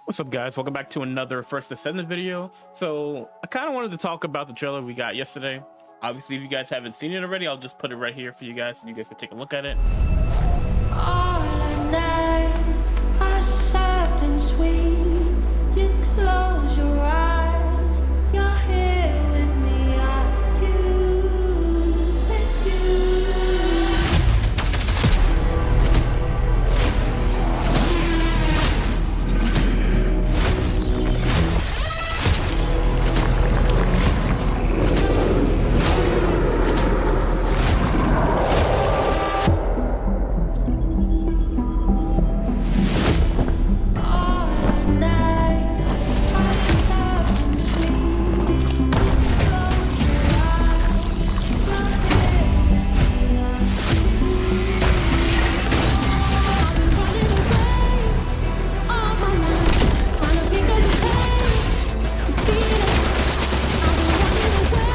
What's up, guys? Welcome back to another First Descendant video. So I kind of wanted to talk about the trailer we got yesterday. Obviously, if you guys haven't seen it already, I'll just put it right here for you guys and you guys can take a look at it. All the nights are soft and sweet. You close your eyes, you're here with me. Are you with you? All the nights are soft and sweet. Close your eyes, you're here with me. I've been running away all my life, trying to think of the ways to beat it. I've been running away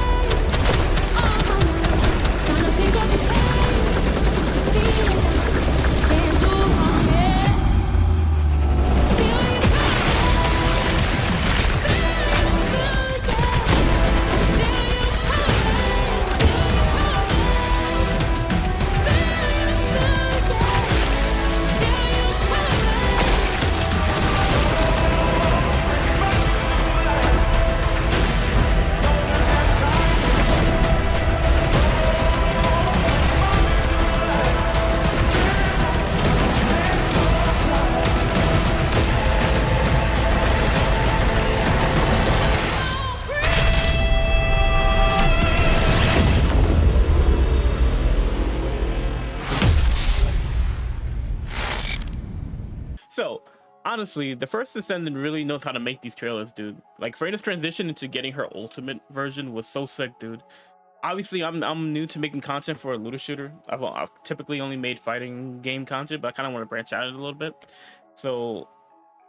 all my life, trying to think of the ways to beat it. Can't do wrong, yeah. Feel you So honestly, the First Descendant really knows how to make these trailers, dude. Like Freda's transition into getting her ultimate version was so sick, dude. Obviously, I'm new to making content for a looter shooter. I've typically only made fighting game content, but I kind of want to branch out a little bit. So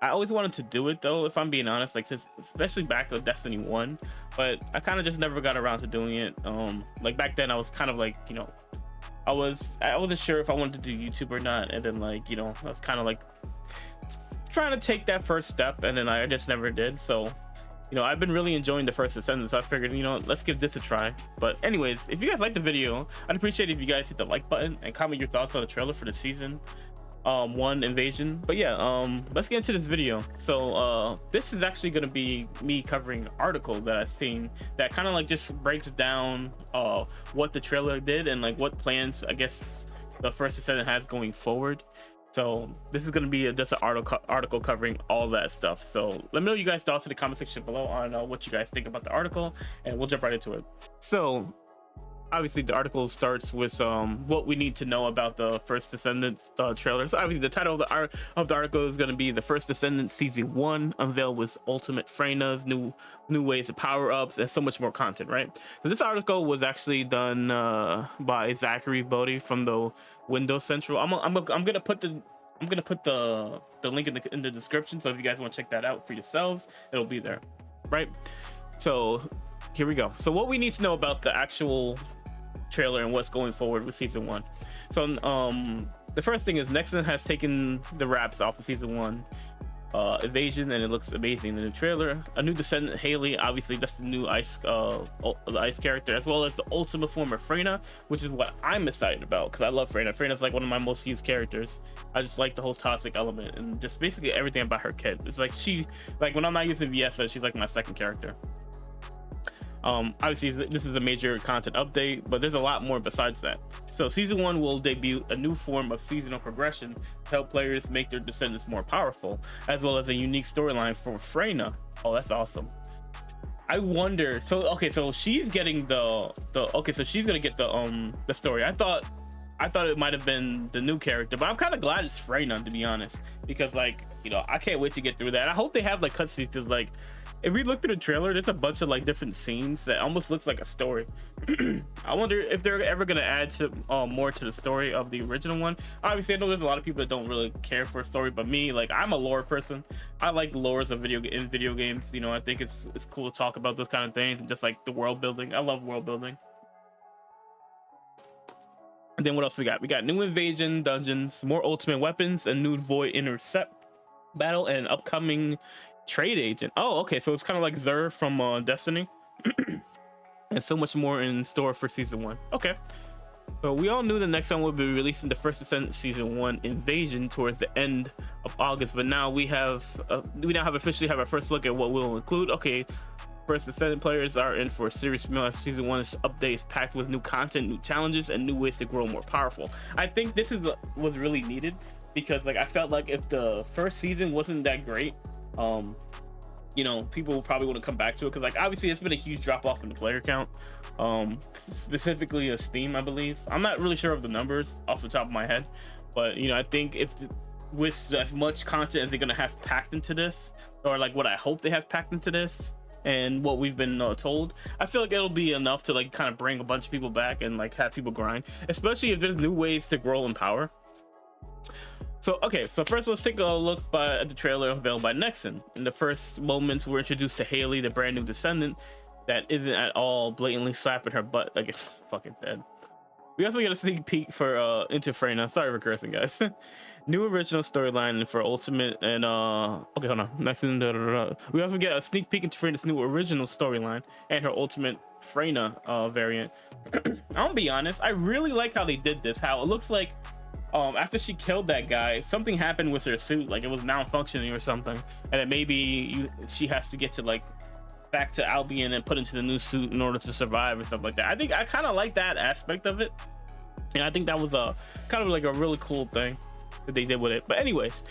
I always wanted to do it though, if I'm being honest, like since especially back with Destiny 1, but I kind of just never got around to doing it. Like back then I was kind of like, I wasn't sure if I wanted to do YouTube or not, and then like, I was kind of like trying to take that first step, and then I just never did. So I've been really enjoying the First Descendant, so I figured, let's give this a try. But anyways, if you guys like the video, I'd appreciate it if you guys hit the like button and comment your thoughts on the trailer for the season 1 invasion. But yeah, let's get into this video. So this is actually going to be me covering an article that I've seen that kind of like just breaks down what the trailer did and like what plans I guess the First Descendant has going forward. So this is going to be just an article covering all that stuff. So let me know you guys' thoughts in the comment section below on what you guys think about the article, and we'll jump right into it. So obviously the article starts with what we need to know about the First Descendant trailer. So obviously the title of the article is going to be The First Descendant Season 1 unveiled with ultimate Freynas, new ways of power-ups, and so much more content, right? So this article was actually done by Zachary Boddy from the Windows Central. I'm gonna put the link in the description, so if you guys want to check that out for yourselves, it'll be there, right? So here we go. So what we need to know about the actual trailer and what's going forward with season 1. So the first thing is Nexon has taken the wraps off the season 1 invasion, and it looks amazing in the trailer. A new descendant, Haley, obviously that's the new ice character, as well as the ultimate form of Freyna, which is what I'm excited about because I love Freyna. Freyna's like one of my most used characters. I just like the whole toxic element and just basically everything about her kit. It's like when I'm not using VS, she's like my second character. Obviously this is a major content update, but there's a lot more besides that. So season 1 will debut a new form of seasonal progression to help players make their descendants more powerful, as well as a unique storyline for Freyna. Oh, that's awesome. I wonder, so she's getting so she's gonna get the story. I thought it might have been the new character, but I'm kind of glad it's Freyna, to be honest, because like, I can't wait to get through that. I hope they have like cutscenes, because like if we look through the trailer, there's a bunch of like different scenes that almost looks like a story. I wonder if they're ever gonna add to more to the story of the original one. Obviously, I know there's a lot of people that don't really care for a story, but me, like, I'm a lore person. I like lores of video games. I think it's cool to talk about those kind of things and just like the world building. I love world building. And then what else we got? We got new invasion dungeons, more ultimate weapons, and new void intercept. battle and upcoming trade agent. Oh, okay, so it's kind of like Xur from Destiny. And so much more in store for season 1. Okay, so we all knew the next one would be releasing the First Descendant season 1 Invasion towards the end of August, but now we now have officially have our first look at what we'll include. Okay, First Descendant players are in for a serious meal as season 1's updates packed with new content, new challenges, and new ways to grow more powerful. I think this was really needed, because like I felt like if the first season wasn't that great, you know, people probably wouldn't come back to it, because like obviously it's been a huge drop off in the player count, specifically a Steam, I believe. I'm not really sure of the numbers off the top of my head, but you know, I think with as much content as they're gonna have packed into this, or like what I hope they have packed into this, and what we've been told, I feel like it'll be enough to like kind of bring a bunch of people back and like have people grind, especially if there's new ways to grow in power. So okay, so first let's take a look at the trailer unveiled by Nexon. In the first moments, we're introduced to Haley, the brand new Descendant that isn't at all blatantly slapping her butt like it's fucking dead. We also get a sneak peek for into Freyna. Sorry for cursing, guys. New original storyline for Ultimate and okay, hold on. Nexon. We also get a sneak peek into Freyna's new original storyline and her Ultimate Freyna variant. I'm gonna be honest, I really like how they did this. How it looks like after she killed that guy, something happened with her suit, like it was malfunctioning or something, and then maybe she has to get to like back to Albion and put into the new suit in order to survive or something like that. I think I kind of like that aspect of it, and I think that was a kind of like a really cool thing that they did with it. But anyways,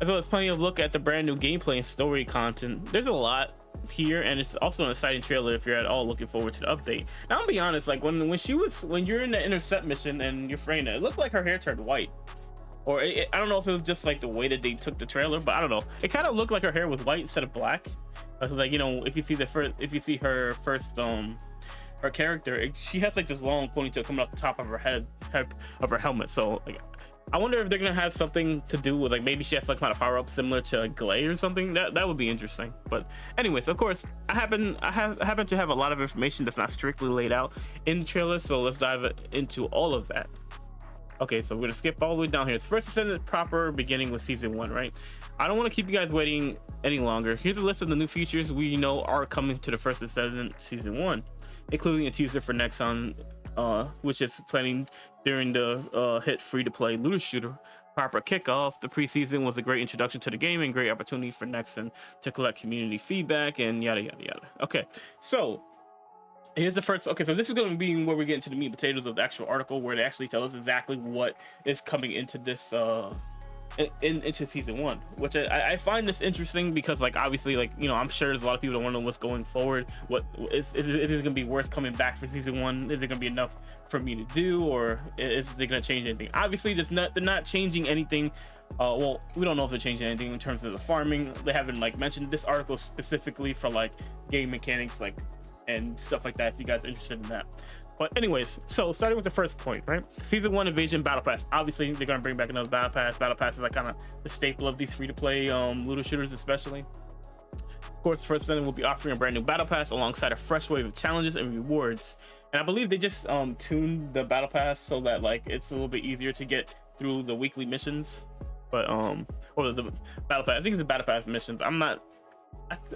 as well as plenty of look at the brand new gameplay and story content, there's a lot here, and it's also an exciting trailer if you're at all looking forward to the update. Now I'll be honest, like when you're in the intercept mission and you're Freyna, it looked like her hair turned white, or I don't know if it was just like the way that they took the trailer, but I don't know, it kind of looked like her hair was white instead of black. Like, you know, if you see her first her character, she has like this long ponytail coming off the top of her head of her helmet. So like, I wonder if they're gonna have something to do with like maybe she has some kind of power up similar to Glay or something. That would be interesting. But anyways, of course, I happen to have a lot of information that's not strictly laid out in the trailer, so let's dive into all of that. Okay, so we're gonna skip all the way down here. It's First Descendant proper, beginning with season 1, right? I don't want to keep you guys waiting any longer. Here's a list of the new features we know are coming to the First Descendant season 1, including a teaser for Nexon, which is planning during the hit free-to-play looter shooter proper kickoff. The preseason was a great introduction to the game and great opportunity for Nexon to collect community feedback and yada yada yada. Okay, so here's the first. Okay, so this is going to be where we get into the meat and potatoes of the actual article, where they actually tell us exactly what is coming into this into season 1, which I find this interesting, because like obviously, like, you know, I'm sure there's a lot of people that want to know what's going forward. What is it gonna be worth coming back for season 1? Is it gonna be enough for me to do, or is it gonna change anything? Obviously they're not changing anything. Well, we don't know if they're changing anything in terms of the farming. They haven't like mentioned this article specifically for like game mechanics, like, and stuff like that, if you guys are interested in that. But anyways, so starting with the first point, right? Season 1 Invasion Battle Pass. Obviously, they're gonna bring back another Battle Pass. Battle Pass is like kind of the staple of these free-to-play looter shooters, especially. Of course, First Descendant will be offering a brand new Battle Pass alongside a fresh wave of challenges and rewards. And I believe they just tuned the Battle Pass so that like it's a little bit easier to get through the weekly missions. But or the Battle Pass. I think it's the Battle Pass missions. I'm not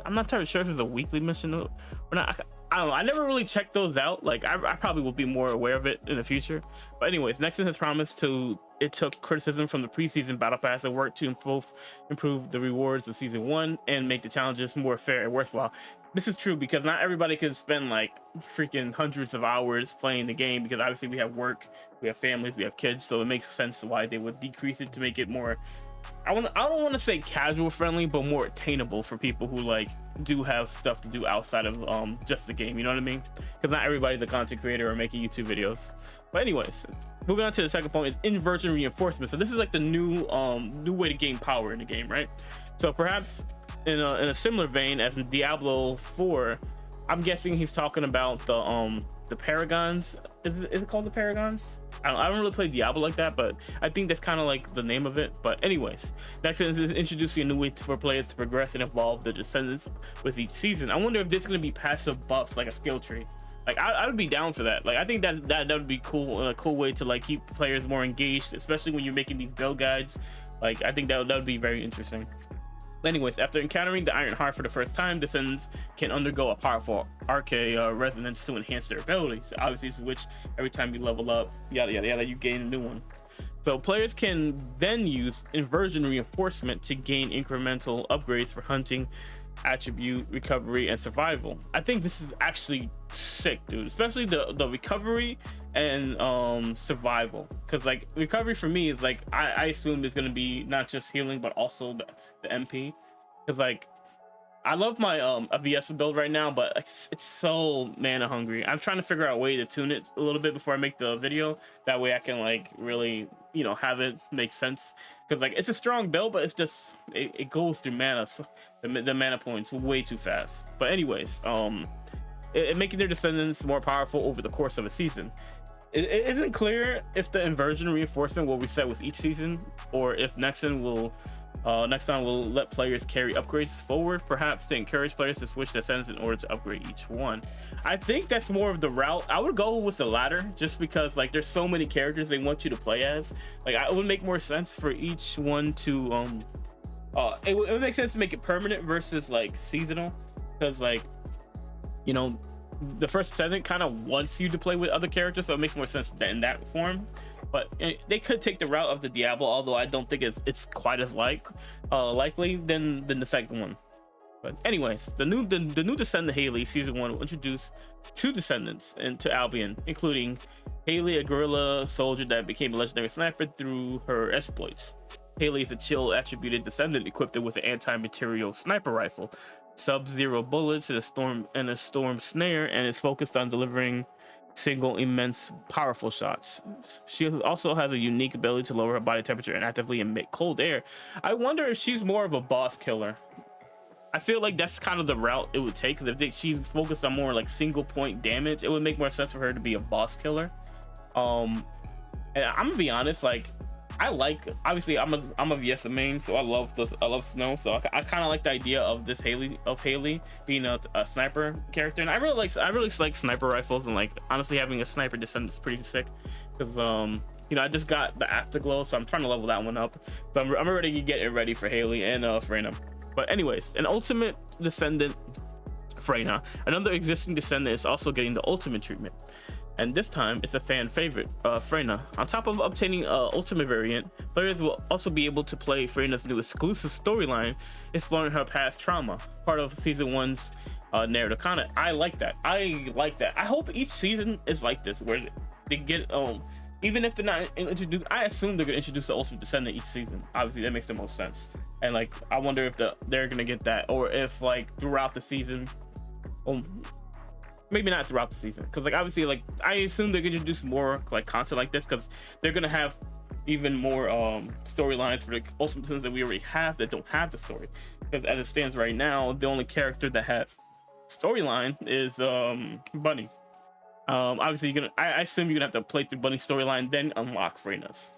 entirely sure if it's a weekly mission or not. I don't know. I never really checked those out. Like I probably will be more aware of it in the future. But anyways, Nexon has promised it took criticism from the preseason Battle Pass and worked to improve the rewards of season 1 and make the challenges more fair and worthwhile. This is true, because not everybody can spend like freaking hundreds of hours playing the game, because obviously we have work, we have families, we have kids, so it makes sense why they would decrease it to make it more, I don't want to say casual friendly, but more attainable for people who like do have stuff to do outside of just the game, you know what I mean? Because not everybody's a content creator or making YouTube videos. But anyways, moving on to the second point is inversion reinforcement. So this is like the new way to gain power in the game, right? So perhaps in a similar vein as in Diablo 4, I'm guessing he's talking about the Paragons. Is it called the Paragons? I don't really play Diablo like that, but I think that's kind of like the name of it. But anyways, next is introducing a new way for players to progress and evolve the Descendants with each season. I wonder if this is going to be passive buffs, like a skill tree. Like I would be down for that. Like I think that would be cool, a cool way to like keep players more engaged, especially when you're making these build guides. Like I think that would be very interesting. Anyways, after encountering the Iron Heart for the first time, Descendants can undergo a powerful arcane resonance to enhance their abilities. Obviously, it's which every time you level up, yada yada yada, you gain a new one. So players can then use inversion reinforcement to gain incremental upgrades for hunting, attribute, recovery, and survival. I think this is actually sick, dude, especially the recovery and survival, because like recovery for me is like I assume is going to be not just healing but also the MP, because like I love my VS build right now, but it's so mana hungry. I'm trying to figure out a way to tune it a little bit before I make the video. That way I can like really, you know, have it make sense. Because like it's a strong build, but it's just it goes through mana, so the mana points way too fast. But anyways, it making their Descendants more powerful over the course of a season. It isn't clear if the inversion reinforcement will reset with each season, or if next time will let players carry upgrades forward, perhaps to encourage players to switch Descendants in order to upgrade each one. I think that's more of the route. I would go with the latter, just because like there's so many characters they want you to play as. Like it would make more sense for each one to it would make sense to make it permanent versus like seasonal, because like, you know, the First Descendant kind of wants you to play with other characters, so it makes more sense in that form. But they could take the route of the Diablo, although I don't think it's quite as likely than the second one. But anyways, the new Descendant Haley season 1 will introduce 2 Descendants into Albion, including Haley, a guerrilla soldier that became a legendary sniper through her exploits. Haley is a chill attributed Descendant equipped with an anti-material sniper rifle, sub-zero bullets, and a storm snare, and is focused on delivering single immense powerful shots. She also has a unique ability to lower her body temperature and actively emit cold air. I wonder if she's more of a boss killer. I feel like that's kind of the route it would take, because if she's focused on more like single point damage, it would make more sense for her to be a boss killer. And I'm gonna be honest, like obviously I'm a VS main, so I love snow, so I kind of like the idea of this Haley being a sniper character, and I really like sniper rifles, and like honestly having a sniper Descendant is pretty sick, because you know, I just got the Afterglow, so I'm trying to level that one up, so I'm ready to get it ready for Haley and Freyna. But anyways, an ultimate Descendant, Freyna, another existing Descendant, is also getting the ultimate treatment. And this time it's a fan favorite, Freyna. On top of obtaining ultimate variant, players will also be able to play Freyna's new exclusive storyline, exploring her past trauma, part of season 1's narrative content. I like that. I hope each season is like this, where they get even if they're not introduced. I assume they're gonna introduce the ultimate Descendant each season. Obviously that makes the most sense. And like I wonder if they're gonna get that, or if like throughout the season, maybe not throughout the season, because like obviously like I assume they're gonna introduce more like content like this, because they're gonna have even more storylines for the ultimate Descendants that we already have that don't have the story. Because as it stands right now, the only character that has storyline is Bunny. Obviously I assume you're gonna have to play through Bunny's storyline, then unlock Freyna's.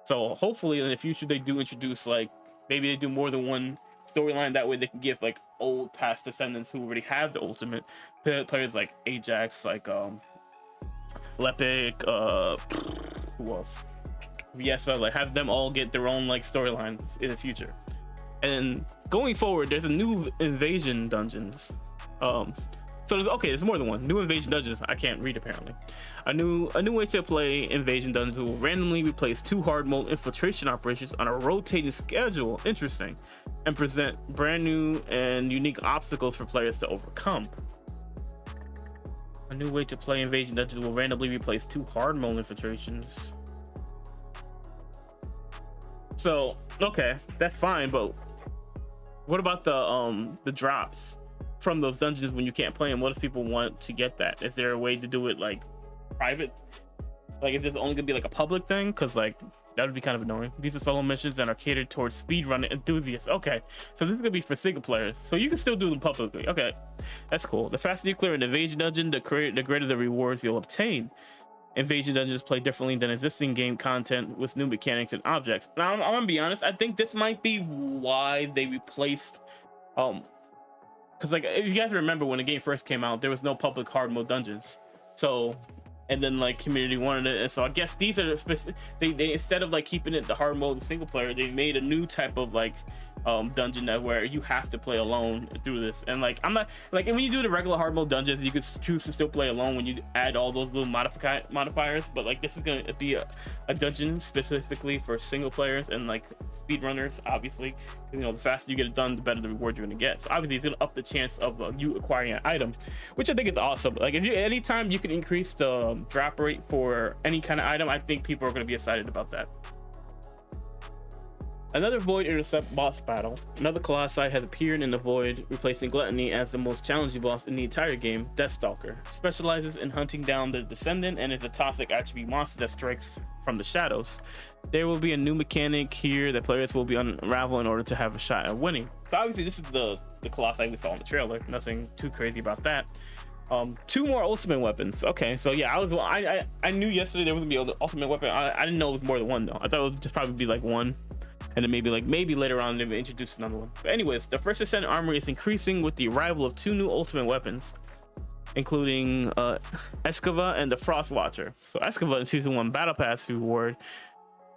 So hopefully in the future they do introduce, like maybe they do more than one storyline, that way they can give like old past Descendants who already have the ultimate players, like Ajax, like Lepic, who else, Viesa, like have them all get their own like storyline in the future. And going forward, there's a new invasion dungeons. There's more than one new invasion dungeons. I can't read apparently. A new way to play invasion dungeons will randomly replace 2 hard mode infiltration operations on a rotating schedule. Interesting. And present brand new and unique obstacles for players to overcome. A new way to play invasion dungeons will randomly replace 2 hard mode infiltrations. So okay, that's fine, but what about the drops from those dungeons when you can't play them? What if people want to get that? Is there a way to do it like private? Like, is this only gonna be like a public thing? Because like that would be kind of annoying. These are solo missions that are catered towards speedrunning enthusiasts. Okay, so this is gonna be for single players, so you can still do them publicly. Okay, that's cool. The faster you clear an invasion dungeon, the greater the rewards you'll obtain. Invasion dungeons play differently than existing game content with new mechanics and objects. Now I'm gonna be honest, I think this might be why they replaced because like if you guys remember when the game first came out, there was no public hard mode dungeons, so and then like community wanted it, and so I guess these are they instead of like keeping it the hard mode single player, they made a new type of like dungeon that where you have to play alone through this. And like I'm not like, and when you do the regular hard mode dungeons, you could choose to still play alone when you add all those little modifiers. But like this is gonna be a dungeon specifically for single players and like speedrunners, obviously. You know, the faster you get it done, the better the reward you're gonna get. So obviously it's gonna up the chance of you acquiring an item, which I think is awesome. Like if you anytime you can increase the drop rate for any kind of item, I think people are gonna be excited about that. Another Void Intercept boss battle. Another Colossi has appeared in the Void, replacing Gluttony as the most challenging boss in the entire game. Deathstalker specializes in hunting down the Descendant and is a toxic attribute monster that strikes from the shadows. There will be a new mechanic here that players will be unravel in order to have a shot at winning. So obviously this is the Colossi we saw in the trailer. Nothing too crazy about that. 2 more ultimate weapons. Okay, so yeah, I knew yesterday there was gonna be an ultimate weapon. I didn't know it was more than one though. I thought it would just probably be like one. And then maybe later on they will introduce another one. But anyways, the First Descendant armory is increasing with the arrival of 2 new ultimate weapons, including Escava and the Frost Watcher. So Escava in Season 1 Battle Pass reward.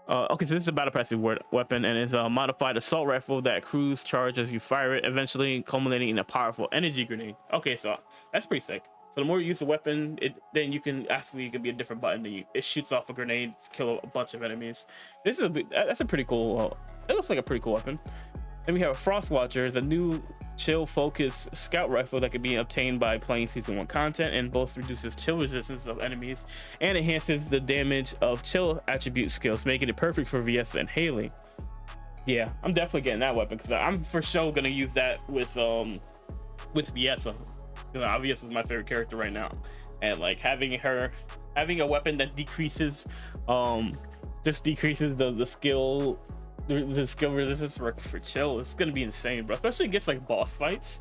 Okay, so this is a Battle Pass reward weapon and is a modified assault rifle that accrues charge as you fire it, eventually culminating in a powerful energy grenade. Okay, so that's pretty sick. So the more you use the weapon, then you can actually, it can be a different button that it shoots off a grenade, kill a bunch of enemies. This is that's a pretty cool. It looks like a pretty cool weapon. Then we have a Frost Watcher, is a new chill focus scout rifle that can be obtained by playing Season 1 content, and both reduces chill resistance of enemies and enhances the damage of chill attribute skills, making it perfect for Viessa and Haley. Yeah, I'm definitely getting that weapon because I'm for sure gonna use that with Viessa. You know, Viessa is my favorite character right now, and like having a weapon that decreases just decreases the skill resistance for chill. It's gonna be insane, bro, especially against like boss fights.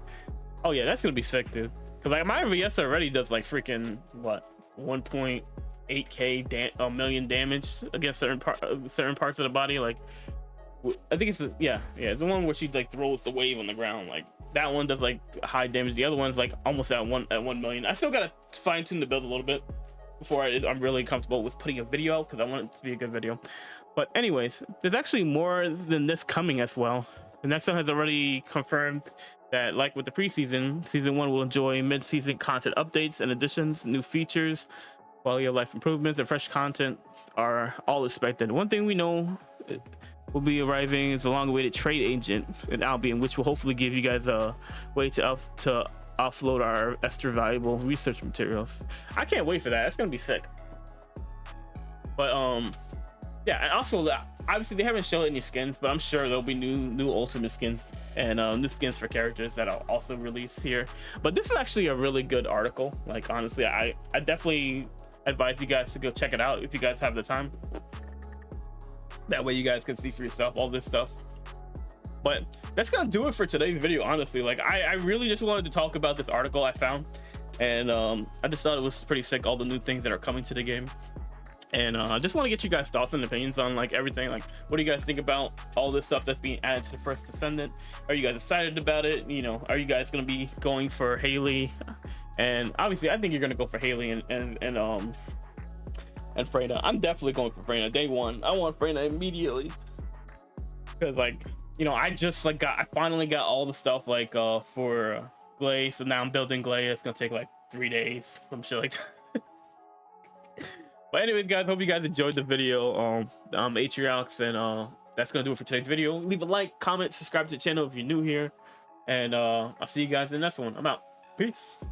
Oh yeah, that's gonna be sick, dude, because like my Viessa already does like freaking what 1.8k million damage against certain parts of the body. Like I think it's it's the one where she like throws the wave on the ground. Like that one does like high damage. The other one's like almost at 1 million. I still gotta fine tune the build a little bit before I'm really comfortable with putting a video out, because I want it to be a good video. But anyways, there's actually more than this coming as well. The next one has already confirmed that, like with the preseason, Season 1 will enjoy mid-season content updates and additions, new features, quality of life improvements, and fresh content are all expected. One thing we know will be arriving is a long-awaited trade agent in Albion, which will hopefully give you guys a way to offload our extra valuable research materials. I can't wait for that. That's gonna be sick. But yeah, and also obviously they haven't shown any skins, but I'm sure there'll be new ultimate skins and new skins for characters that I'll also release here. But this is actually a really good article. Like honestly, I definitely advise you guys to go check it out if you guys have the time. That way you guys can see for yourself all this stuff. But that's gonna do it for today's video, honestly. Like I really just wanted to talk about this article I found, and I just thought it was pretty sick, all the new things that are coming to the game. And I just want to get you guys thoughts and opinions on like everything. Like what do you guys think about all this stuff that's being added to the First Descendant? Are you guys excited about it? You know, are you guys gonna be going for Haley? And obviously I think you're gonna go for Haley and Freyna. I'm definitely going for Freyna day one. I want Freyna immediately, because like, you know, I finally got all the stuff like for Glay. So now I'm building Glay. It's gonna take like 3 days, some shit like that. But anyways, guys, hope you guys enjoyed the video. I'm Atriox, and that's gonna do it for today's video. Leave a like, comment, subscribe to the channel if you're new here, and I'll see you guys in the next one. I'm out. Peace.